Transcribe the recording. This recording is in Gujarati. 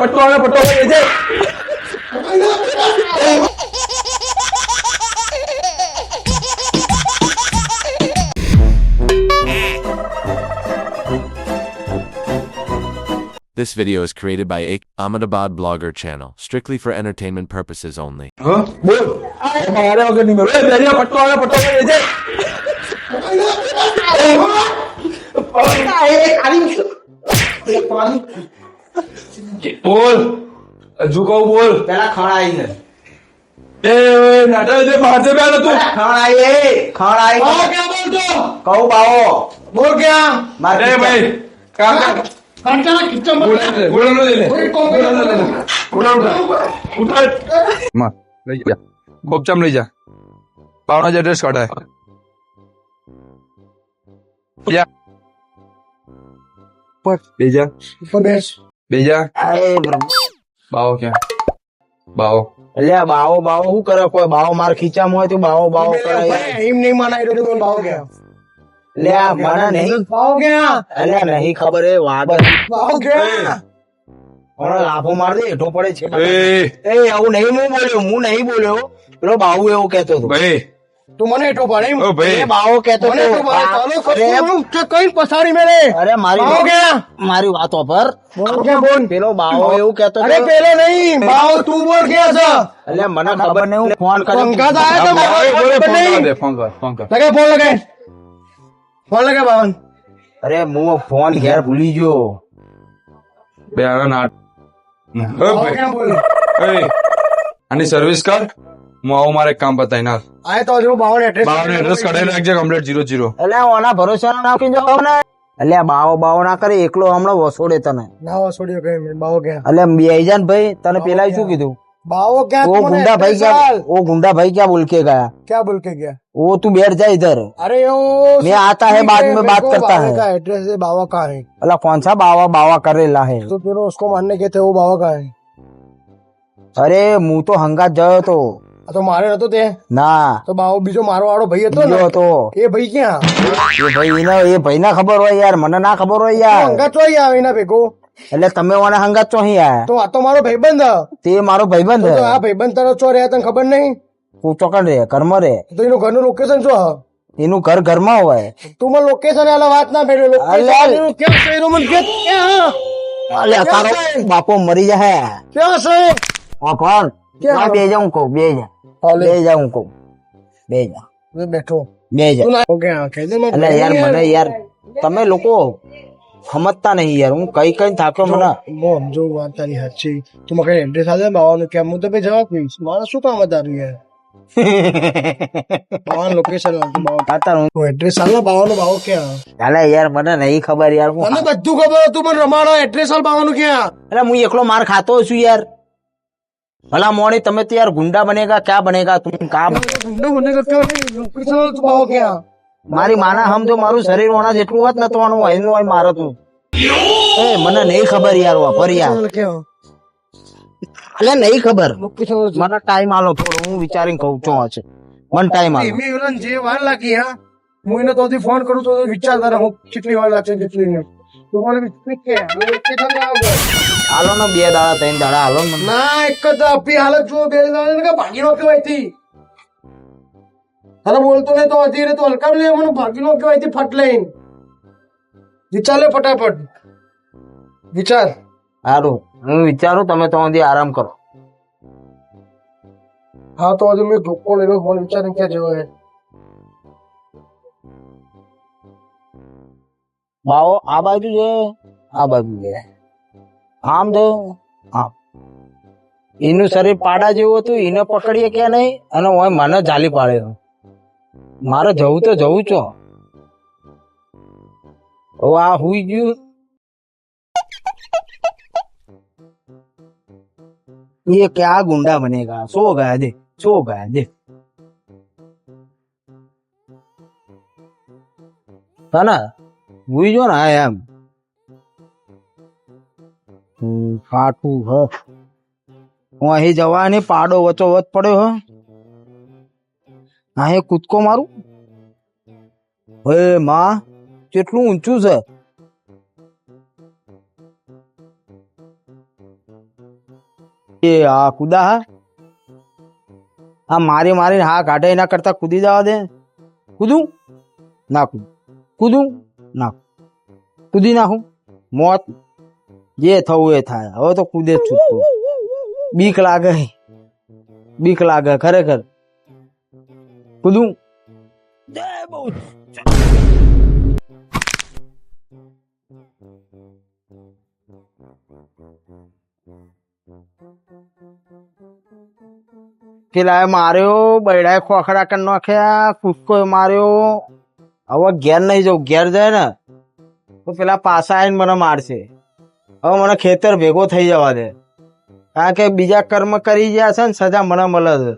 પટ્ટો આવે પટ્ટો આવે This video is created by Ahmedabad Blogger channel, strictly for entertainment purposes only. હા બોલ મારે વગર નહીં મળે બેરિયા પટ્ટો આવે પટ્ટો આવે બોલ હજુ કહું બોલ પેલા ખણાઈ છે એ નાટા જે બહાર से બેઠો તું ખણાઈ ક્યાં બોલતો કહું બાવો બોલ ક્યાં મારે એ ભાઈ કામ કર ગોપચામ લઈ જા બાવના એડ્રેસ કાઢાય બેજા બેજા બાવો ક્યાં બાવો એટલે બાવો બાવો શું કરે કોઈ બાવો માર ખીચામાં હોય તો બાવો બાવો કરે એમ નહીં મનાય તો બાવો ક્યાં લે મને નહીં બાવો ક્યાં એટલે નહીં ખબર એ વાગર બાવો ક્યાં લાફો માર દે હેઠો પડે છે એ આવું નહીં હું નહીં બોલ્યો પેલો બાબુ એવું કેતો હતો ભાઈ તું મને હેઠો પડે ઓ ભાઈ બાવો કેતો કઈ પસાડી મેળે અરે મારી વાતો પર પેલો બાવો એવું કેતો અરે પેલો નહીં બાવો તું બોલ ક્યાં છે એટલે મને ખબર નહીં હું ફોન કર્યો ફોન લગાય બાવન અરે હું ફોન ઘેર ભૂલી ગયો બે નાટ આની સર્વિસ કર હું આવું મારે કામ બતાવી ના આ તો હજુ બાવન એડ્રેસ કઢાઈ નાખજે કમ્પ્લીટ 00 એટલે ઓના ભરોસા નાખી જાવ ને એટલે બાવો બાવો ના કરે એકલો હમણાં વસોડે તને ના વસોડ્યો કઈ બાવો ક્યાં એટલે બે જાન ભાઈ તને પેલા શું કીધું बावो क्या वो गुंडा भाई क्या बोल के गया वो तू बैठ जा इधर अरे मैं आता है बाद में बात करता है एड्रेस है बावा का है अल्लाह कौन सा बावा बावा करेला है तो फिर उसको मारने के थे वो बावा का है अरे मुंह तो हंगात जाओ तो मारे नतो ते ना तो बाવો બીજો મારો વાળો ભાઈ હતો એ ભાઈ ક્યાં એ ભાઈ ના ખબર હોય યાર મને ના ખબર હોય યાર હંગાત ચોઈ આવે એના ભેગો એટલે તમે મને હંગાત ચોહી આયા તો આ તો મારો ભાઈબંધ તે મારો ભાઈબંધ તો આ ભાઈબંધ તારો ચો રહ્યા તને ખબર નહીં તું ચોકન રે ઘરમાં રે તો એનું ઘરનું લોકેશન શું હ એનું ઘર ઘરમાં હોય તું મને લોકેશન આલા વાત ના ભેડે લોકેશન કેમ શહેરો મને કે અલે તારો બાપો મરી જાય ક્યાં છે આ કોણ ક્યાં બે જાઉં કો બે જા બેઠો બે જા એટલે યાર મને યાર તમે લોકો સમજતા નહીં યાર હું કઈ કઈ થાક્યો મને સમજો વાત તારી સાચી તું મને એડ્રેસ આલે બાવાનું કેમ હું તો બે જવાબ દઈશ મારે શું કામ તારું યાર બાવાનું લોકેશન બાવો એડ્રેસ આલે બાવાનું બાવો ક્યાં ચાલે યાર મને નહીં ખબર યાર મને બધું ખબર હતું મને રમાડો એડ્રેસ આલ બાવાનું ક્યાં એટલે હું એકલો માર ખાતો છું યાર भला मोड़ी तमे तो यार गुंडा बनेगा क्या बनेगा तुम काम गुंडा बनेगा क्या मारी माना हम जो मारू शरीर होना जेटલું વાત નતવાનું હોય એનું હોય મારો તું એ મને નહીં ખબર યાર વાપર યાર અલે નહીં ખબર મને ટાઈમ આલો થોડો હું વિચારીને કહું છું છે મને ટાઈમ આલો મે ઓલન જે વાર લાગી હા હું એને તોથી ફોન કરું તો વિચાર કરે હું કેટલી વાર લાગશે કેટલી તો મને સ્પીક કે હાલો ને 2 દાડા 3 દાડા હાલો ના એક જ અપી હાલત જો 2 દાડા કે ભાગી નો કેવાય થી અરે બોલતો ને તો અધીરે તો હલકા લે મને ભાગી નો કેવાય થી ફટ લઈને વિચાર લે ફટાફટ વિચાર હારું હું વિચારું તમે તો સુધી આરામ કરો હા તો હજુ મેં ધોકો લેલો ફોન વિચારીને ક્યાં જવો હે બાવો આ બાજુ છે આમ જો આમ એનું શરીર પાડા જેવું હતું એને પકડીએ કે નહીં અને હું મને જાલી પાડે મારે જવું તો જવું છો હવે આ હુઈ ગયું ये क्या गुंडा बनेगा सो गया दे है ना हुई जो ना एम फाटू હ હું અહીં જવાની પાડો વચો વચ પડ્યો હ અહીં કૂદકો મારું હે માં કેટલું ઊંચું છે એ આ કુદા હા આ મારી મારીને હા કાઢે એના કરતા કૂદી જવા દે. કૂદું ના કૂદું ના કૂદી નાખું મોત જે થવું એ થાય. હવે તો કૂદે જ છૂટતું. બીક લાગે ખરેખર. કૂદું બહુ પેલા માર્યો બૈડાએ ખોખડા કરી નાખ્યા કૂદકો માર્યો. હવે ઘેર નહીં જવું. ઘેર જાય ને તો પેલા પાછા આવીને મને મારશે. હવે મને ખેતર ભેગો થઈ જવા દે કારણ કે બીજા કર્મ કરી ગયા છે ને સજા મને મળે છે.